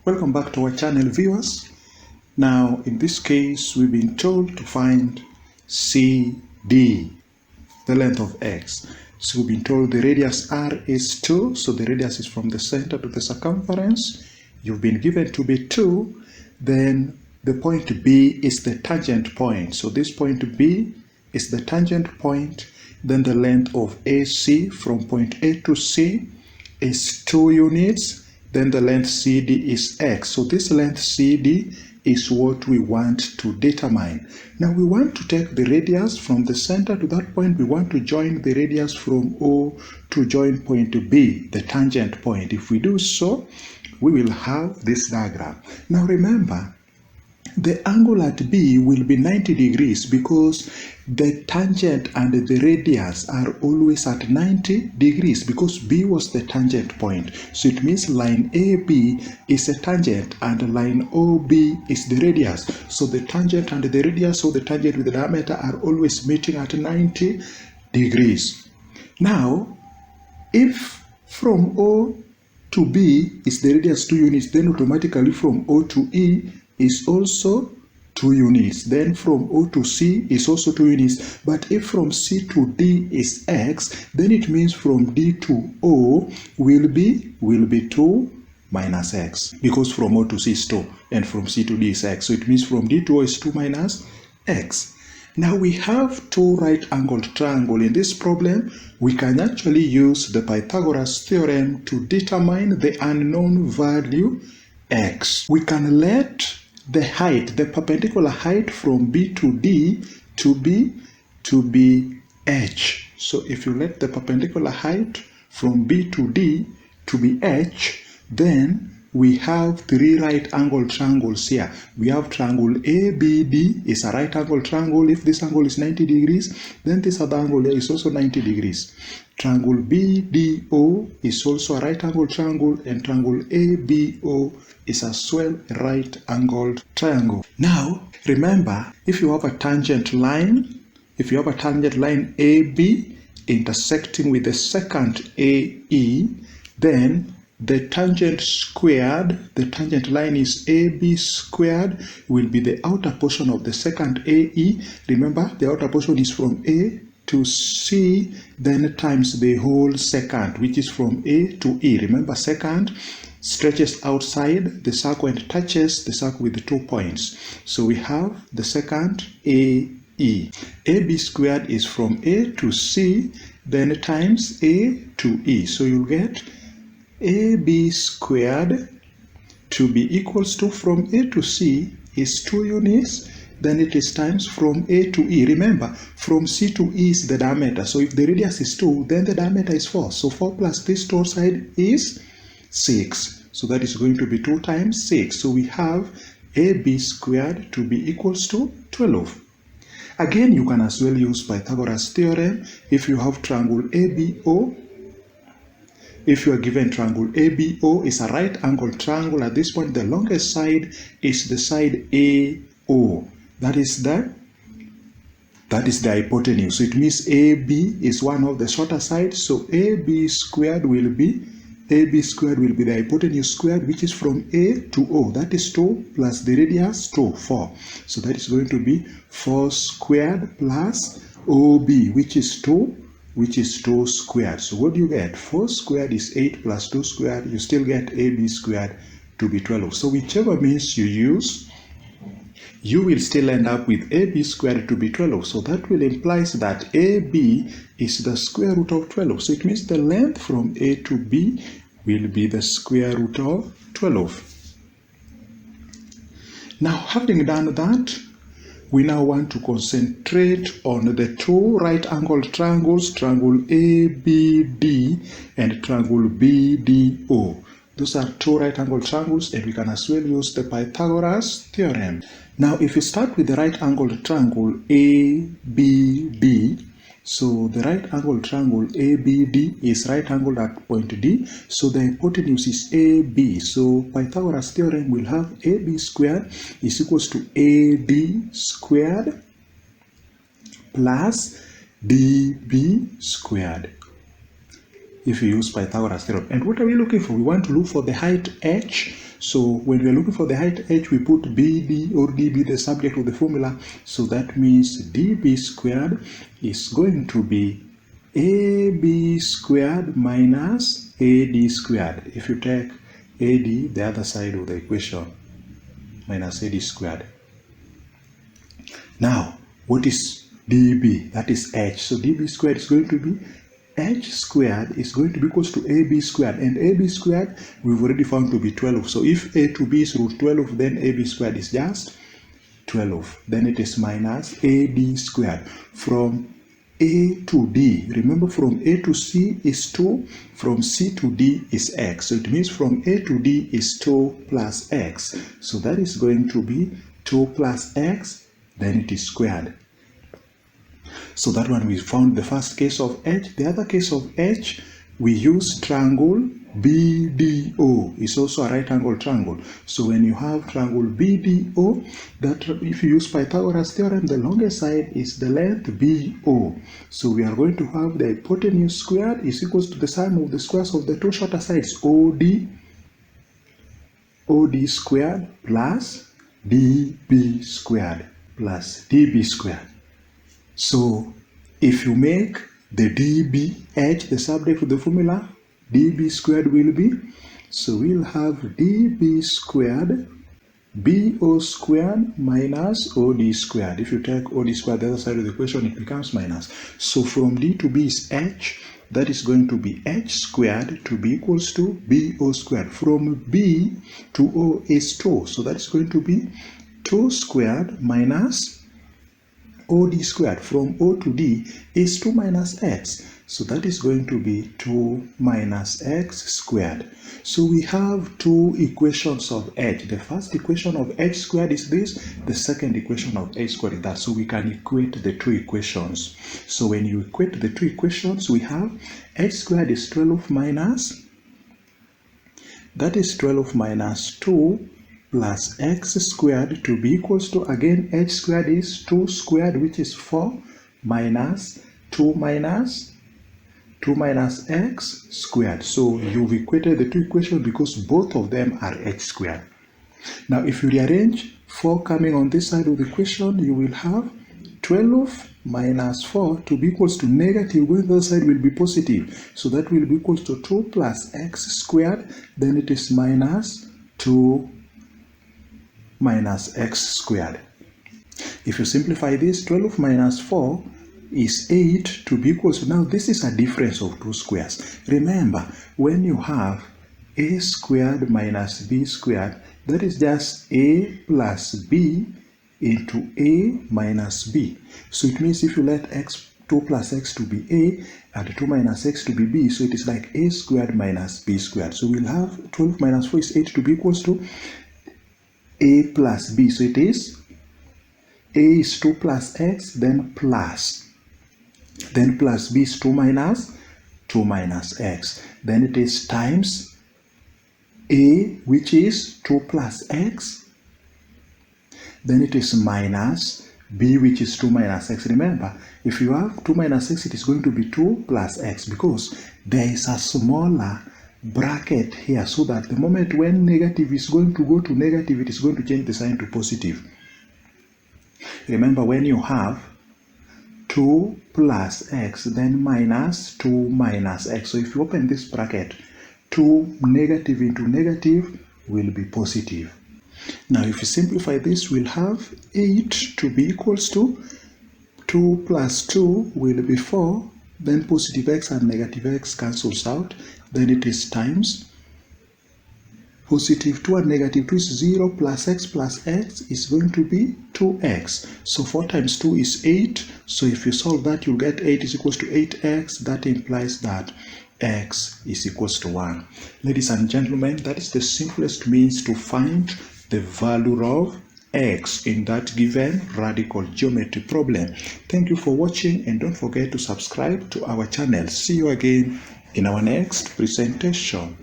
Welcome back to our channel, viewers. Now in this case we've been told to find CD, the length of x. So we've been told the radius r is 2, so the radius is from the center to the circumference. You've been given to be 2, then the point B is the tangent point. So this point B is the tangent point. Then the length of AC from point A to C is 2 units. Then the length CD is x. So this length CD is what we want to determine. Now we want to take the radius from the center to that point. We want to join the radius from O to join point B, the tangent point. If we do so, we will have this diagram. Now remember, the angle at B will be 90 degrees because the tangent and the radius are always at 90 degrees because B was the tangent point. So it means line AB is a tangent and line OB is the radius. So the tangent and the radius, so the tangent with the diameter, are always meeting at 90 degrees. Now, if from O to B is the radius 2 units, then automatically from O to E is also 2 units. Then from O to C is also 2 units. But if from C to D is x, then it means from D to O will be 2 minus x, because from O to C is 2 and from C to D is x. So it means from D to O is 2 minus x. Now we have two right-angled triangles. In this problem, we can actually use the Pythagoras theorem to determine the unknown value x. We can let the height, the perpendicular height from B to D to be h. So if you let the perpendicular height from B to D to be h, then we have three right-angled triangles here. We have triangle ABD is a right-angled triangle. If this angle is 90 degrees, then this other angle here is also 90 degrees. Triangle BDO is also a right-angled triangle, and triangle ABO is as well a right-angled triangle. Now, remember, if you have a tangent line, AB intersecting with the second AE, then the tangent squared, the tangent line is AB squared, will be the outer portion of the second AE. Remember, the outer portion is from A to C, then times the whole second, which is from A to E. Remember, second stretches outside the circle and touches the circle with the 2 points. So we have the second AE. AB squared is from A to C, then times A to E. So you'll get AB squared to be equals to, from A to C is 2 units, then it is times from A to E. Remember, from C to E is the diameter. So if the radius is 2, then the diameter is 4. So 4 plus this total side is 6. So that is going to be 2 times 6. So we have AB squared to be equals to 12. Again, you can as well use Pythagoras theorem. If you have triangle ABO, if you are given triangle ABO is a right angle triangle, at this point the longest side is the side AO. That is the hypotenuse. So it means AB is one of the shorter sides. So AB squared will be the hypotenuse squared, which is from A to O. That is 2 plus the radius 2, 4. So that is going to be 4 squared plus OB, which is 2 squared. So what do you get? 4 squared is 8 plus 2 squared. You still get AB squared to be 12. So whichever means you use, you will still end up with AB squared to be 12. So that will imply that AB is the square root of 12. So it means the length from A to B will be the square root of 12. Now, having done that, we now want to concentrate on the two right-angled triangles, triangle ABD and triangle BDO. Those are two right-angled triangles, and we can as well use the Pythagoras theorem. Now, if you start with the right-angled triangle ABD, so the right-angled triangle ABD is right-angled at point D, so the hypotenuse is AB. So Pythagoras theorem will have AB squared is equals to AD squared plus DB squared. if you use Pythagoras theorem. And what are we looking for? We want to look for the height h. So when we are looking for the height h, we put BD or DB, the subject of the formula. So that means DB squared is going to be AB squared minus AD squared. If you take AD, the other side of the equation, minus AD squared. Now, what is DB? That is h. So DB squared is going to be h squared is going to be equals to AB squared. And AB squared, we've already found to be 12. So if A to B is root 12, then AB squared is just 12. Then it is minus AD squared. From A to D, remember from A to C is 2, from C to D is x. So it means from A to D is 2 plus x. So that is going to be 2 plus x, then it is squared. So that one we found the first case of h. The other case of h, we use triangle BDO. It's also a right angle triangle. So when you have triangle BDO, that if you use Pythagoras theorem, the longest side is the length BO. So we are going to have the hypotenuse squared is equals to the sum of the squares of the two shorter sides, OD squared plus DB squared plus DB squared. So if you make the DBH the subject of the formula, DB squared will be, so we'll have DB squared BO squared minus OD squared. If you take OD squared the other side of the equation, it becomes minus. So from D to B is h, that is going to be h squared to be equals to BO squared. From B to O is 2, so that's going to be 2 squared minus OD squared. From O to D is 2 minus x. So that is going to be 2 minus x squared. So we have two equations of h. The first equation of h squared is this. The second equation of h squared is that. So we can equate the two equations. So when you equate the two equations, we have h squared is 12 minus, that is 12 minus 2 plus x squared to be equals to, again, h squared is 2 squared, which is 4, minus 2 minus x squared. So you've equated the two equations because both of them are h squared. Now if you rearrange 4 coming on this side of the equation, you will have 12 minus 4 to be equals to negative, going the other side will be positive. So that will be equals to 2 plus x squared, then it is minus 2 minus x squared. If you simplify this, 12 minus 4 is 8 to be equals to, now this is a difference of two squares. Remember, when you have a squared minus b squared, that is just a plus b into a minus b. So it means if you let 2 plus x to be a and 2 minus x to be b, so it is like a squared minus b squared. So we'll have 12 minus 4 is 8 to be equals to a plus b. So it is a is 2 plus x, then plus b is 2 minus x. Then it is times a, which is 2 plus x. Then it is minus b, which is 2 minus x. Remember, if you have 2 minus x, it is going to be 2 plus x because there is a smaller bracket here, so that the moment when negative is going to go to negative, it is going to change the sign to positive. Remember, when you have 2 plus x, then minus 2 minus x. So if you open this bracket, 2 negative into negative will be positive. Now if you simplify this, we'll have 8 to be equals to 2 plus 2 will be 4, then positive x and negative x cancels out, then it is times positive 2 and negative 2 is 0 plus x is going to be 2x. So 4 times 2 is 8. So if you solve that, you'll get 8 is equals to 8x. That implies that x is equals to 1. Ladies and gentlemen, that is the simplest means to find the value of x in that given radical geometry problem. Thank you for watching, and don't forget to subscribe to our channel. See you again in our next presentation.